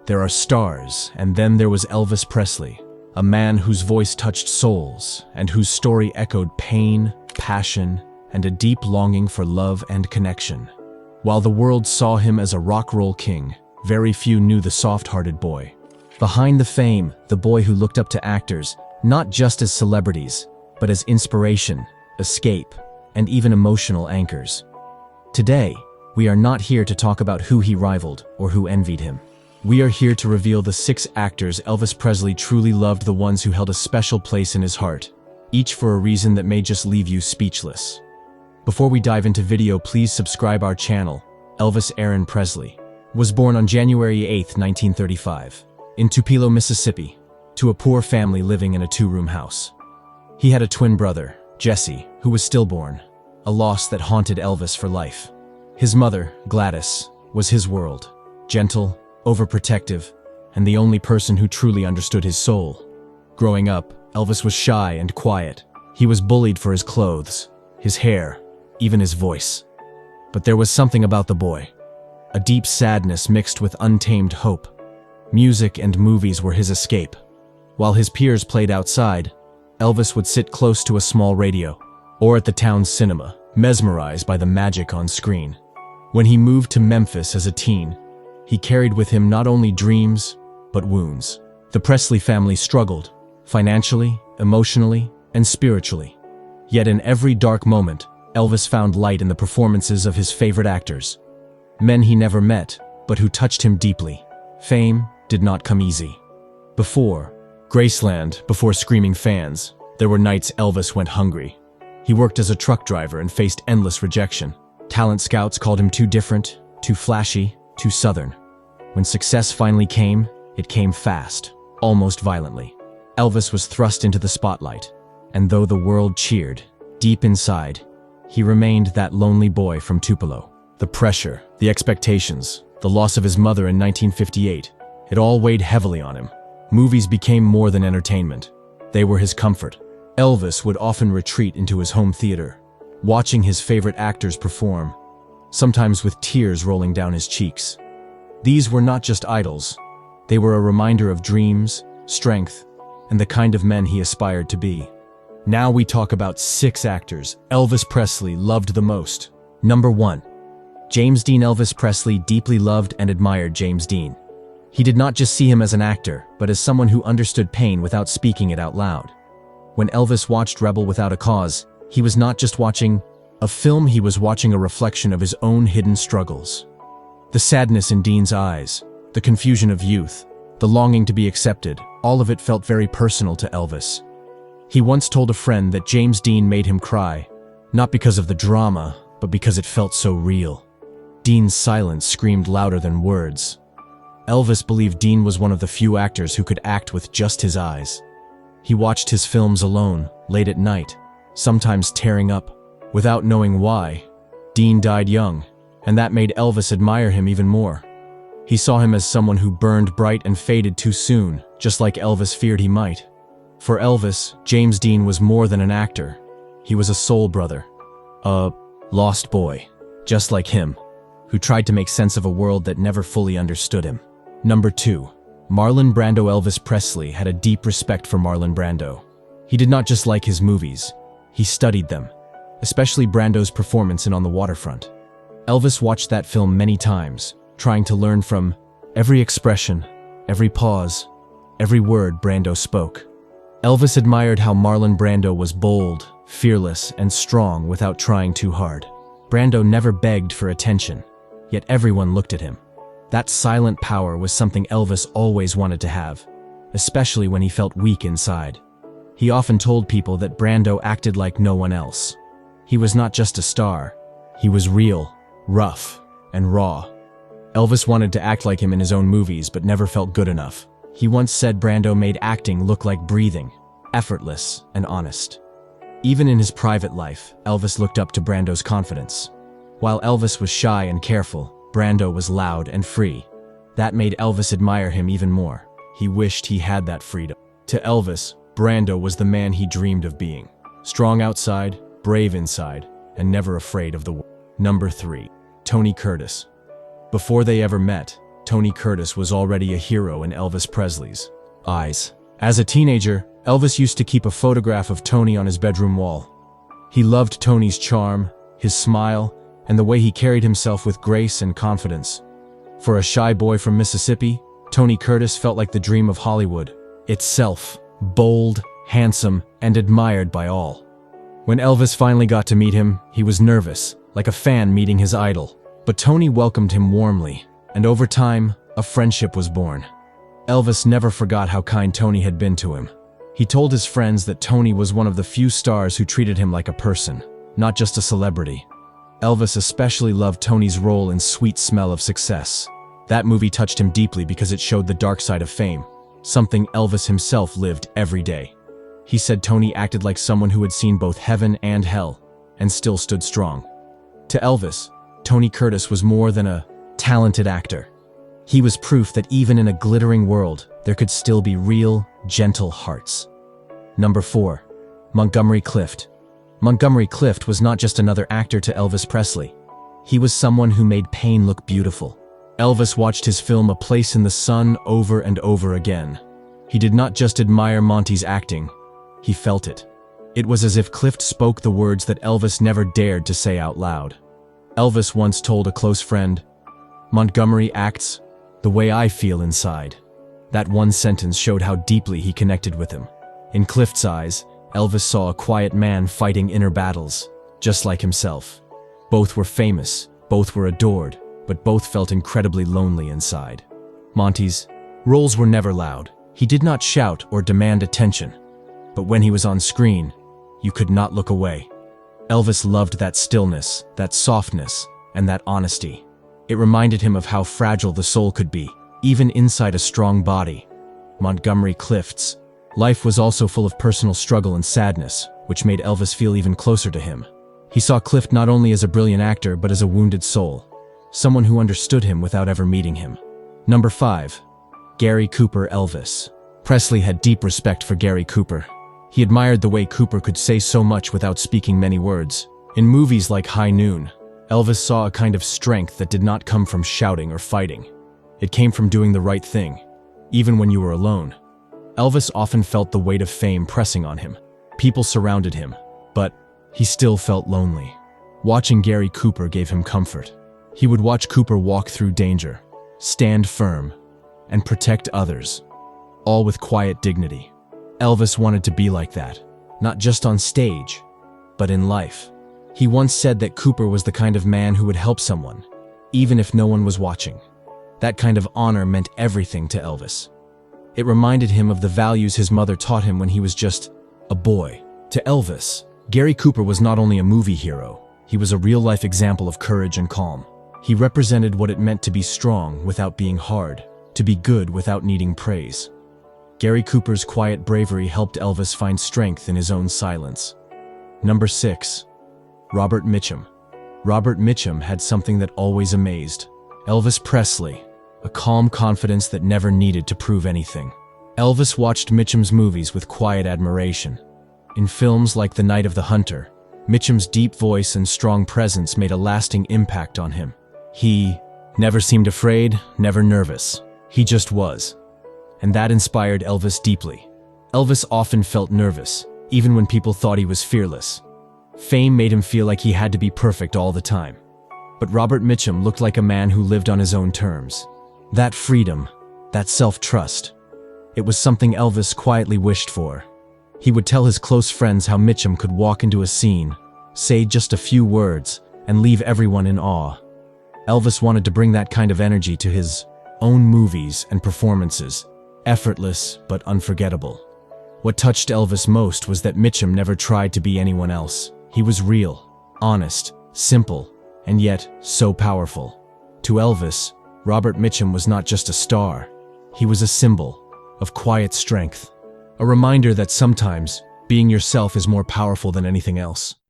there are stars, and then there was Elvis Presley, a man whose voice touched souls and whose story echoed pain, passion, and a deep longing for love and connection. While the world saw him as a rock roll king, very few knew the soft-hearted boy. Behind the fame, the boy who looked up to actors, not just as celebrities, but as inspiration, escape, and even emotional anchors. Today, we are not here to talk about who he rivaled or who envied him. We are here to reveal the 6 actors Elvis Presley truly loved, the ones who held a special place in his heart, each for a reason that may just leave you speechless. Before we dive into video, please subscribe our channel. Elvis Aaron Presley was born on January 8, 1935, in Tupelo, Mississippi, to a poor family living in a 2-room house. He had a twin brother, Jesse, who was stillborn, a loss that haunted Elvis for life. His mother, Gladys, was his world, gentle, overprotective, and the only person who truly understood his soul. Growing up, Elvis was shy and quiet. He was bullied for his clothes, his hair, even his voice. But there was something about the boy, a deep sadness mixed with untamed hope. Music and movies were his escape. While his peers played outside, Elvis would sit close to a small radio, or at the town's cinema, mesmerized by the magic on screen. When he moved to Memphis as a teen, he carried with him not only dreams, but wounds. The Presley family struggled, financially, emotionally, and spiritually. Yet in every dark moment, Elvis found light in the performances of his favorite actors. Men he never met, but who touched him deeply. Fame did not come easy. Before Graceland, before screaming fans, there were nights Elvis went hungry. He worked as a truck driver and faced endless rejection. Talent scouts called him too different, too flashy, too southern. When success finally came, it came fast, almost violently. Elvis was thrust into the spotlight, and though the world cheered, deep inside, he remained that lonely boy from Tupelo. The pressure, the expectations, the loss of his mother in 1958, it all weighed heavily on him. Movies became more than entertainment. They were his comfort. Elvis would often retreat into his home theater, watching his favorite actors perform, sometimes with tears rolling down his cheeks. These were not just idols. They were a reminder of dreams, strength, and the kind of men he aspired to be. Now we talk about 6 actors Elvis Presley loved the most. Number 1. James Dean. Elvis Presley deeply loved and admired James Dean. He did not just see him as an actor, but as someone who understood pain without speaking it out loud. When Elvis watched Rebel Without a Cause, he was not just watching a film, he was watching a reflection of his own hidden struggles. The sadness in Dean's eyes, the confusion of youth, the longing to be accepted, all of it felt very personal to Elvis. He once told a friend that James Dean made him cry, not because of the drama, but because it felt so real. Dean's silence screamed louder than words. Elvis believed Dean was one of the few actors who could act with just his eyes. He watched his films alone, late at night, sometimes tearing up, without knowing why. Dean died young, and that made Elvis admire him even more. He saw him as someone who burned bright and faded too soon, just like Elvis feared he might. For Elvis, James Dean was more than an actor. He was a soul brother, a lost boy, just like him, who tried to make sense of a world that never fully understood him. Number 2. Marlon Brando. Elvis Presley had a deep respect for Marlon Brando. He did not just like his movies, he studied them, especially Brando's performance in On the Waterfront. Elvis watched that film many times, trying to learn from every expression, every pause, every word Brando spoke. Elvis admired how Marlon Brando was bold, fearless, and strong without trying too hard. Brando never begged for attention, yet everyone looked at him. That silent power was something Elvis always wanted to have, especially when he felt weak inside. He often told people that Brando acted like no one else. He was not just a star, he was real, rough, and raw. Elvis wanted to act like him in his own movies, but never felt good enough. He once said Brando made acting look like breathing, effortless and honest. Even in his private life, Elvis looked up to Brando's confidence. While Elvis was shy and careful, Brando was loud and free. That made Elvis admire him even more. He wished he had that freedom. To Elvis, Brando was the man he dreamed of being. Strong outside, brave inside, and never afraid of the world. Number 3. Tony Curtis. Before they ever met, Tony Curtis was already a hero in Elvis Presley's eyes. As a teenager, Elvis used to keep a photograph of Tony on his bedroom wall. He loved Tony's charm, his smile, and the way he carried himself with grace and confidence. For a shy boy from Mississippi, Tony Curtis felt like the dream of Hollywood itself, bold, handsome, and admired by all. When Elvis finally got to meet him, he was nervous, like a fan meeting his idol. But Tony welcomed him warmly, and over time, a friendship was born. Elvis never forgot how kind Tony had been to him. He told his friends that Tony was one of the few stars who treated him like a person, not just a celebrity. Elvis especially loved Tony's role in Sweet Smell of Success. That movie touched him deeply because it showed the dark side of fame, something Elvis himself lived every day. He said Tony acted like someone who had seen both heaven and hell, and still stood strong. To Elvis, Tony Curtis was more than a talented actor. He was proof that even in a glittering world, there could still be real, gentle hearts. Number 4. Montgomery Clift. Montgomery Clift was not just another actor to Elvis Presley. He was someone who made pain look beautiful. Elvis watched his film A Place in the Sun over and over again. He did not just admire Monty's acting, he felt it. It was as if Clift spoke the words that Elvis never dared to say out loud. Elvis once told a close friend, "Montgomery acts the way I feel inside." That one sentence showed how deeply he connected with him. In Clift's eyes, Elvis saw a quiet man fighting inner battles, just like himself. Both were famous, both were adored, but both felt incredibly lonely inside. Monty's roles were never loud. He did not shout or demand attention. But when he was on screen, you could not look away. Elvis loved that stillness, that softness, and that honesty. It reminded him of how fragile the soul could be, even inside a strong body. Montgomery Clift's life was also full of personal struggle and sadness, which made Elvis feel even closer to him. He saw Clift not only as a brilliant actor, but as a wounded soul, someone who understood him without ever meeting him. Number 5. Gary Cooper Elvis. Presley had deep respect for Gary Cooper. He admired the way Cooper could say so much without speaking many words. In movies like High Noon, Elvis saw a kind of strength that did not come from shouting or fighting. It came from doing the right thing, even when you were alone. Elvis often felt the weight of fame pressing on him. People surrounded him, but he still felt lonely. Watching Gary Cooper gave him comfort. He would watch Cooper walk through danger, stand firm, and protect others, all with quiet dignity. Elvis wanted to be like that, not just on stage, but in life. He once said that Cooper was the kind of man who would help someone, even if no one was watching. That kind of honor meant everything to Elvis. It reminded him of the values his mother taught him when he was just a boy. To Elvis, Gary Cooper was not only a movie hero, he was a real-life example of courage and calm. He represented what it meant to be strong without being hard, to be good without needing praise. Gary Cooper's quiet bravery helped Elvis find strength in his own silence. Number 6. Robert Mitchum. Robert Mitchum had something that always amazed Elvis Presley, a calm confidence that never needed to prove anything. Elvis watched Mitchum's movies with quiet admiration. In films like The Night of the Hunter, Mitchum's deep voice and strong presence made a lasting impact on him. He never seemed afraid, never nervous. He just was. And that inspired Elvis deeply. Elvis often felt nervous, even when people thought he was fearless. Fame made him feel like he had to be perfect all the time. But Robert Mitchum looked like a man who lived on his own terms. That freedom, that self-trust, it was something Elvis quietly wished for. He would tell his close friends how Mitchum could walk into a scene, say just a few words, and leave everyone in awe. Elvis wanted to bring that kind of energy to his own movies and performances, effortless but unforgettable. What touched Elvis most was that Mitchum never tried to be anyone else. He was real, honest, simple, and yet so powerful. To Elvis, Robert Mitchum was not just a star. He was a symbol of quiet strength, a reminder that sometimes being yourself is more powerful than anything else.